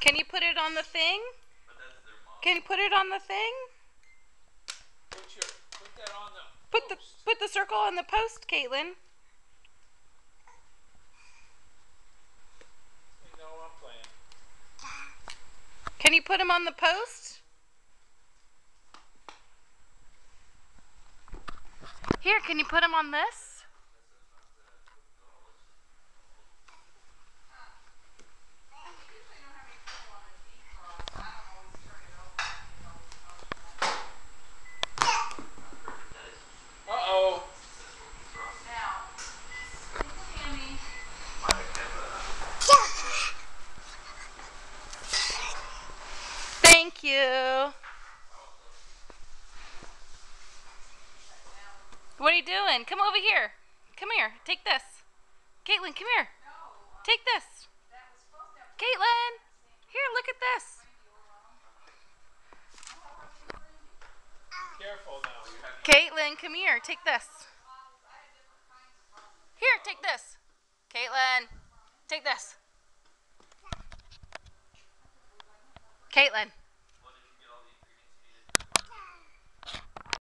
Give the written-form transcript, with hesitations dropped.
Can you put it on the thing? Can you put it on the thing? Put that on the Put the circle on the post, Caitlin. No, I'm playing. Can you put them on the post? Here, can you put them on this? Uh-oh. Thank you. What are you doing? Come over here. Come here. Take this. Caitlin, come here. Take this. Caitlin, here, look at this. Careful now. Caitlin, come here. Take this. Here, take this. Caitlin, take this. Caitlin.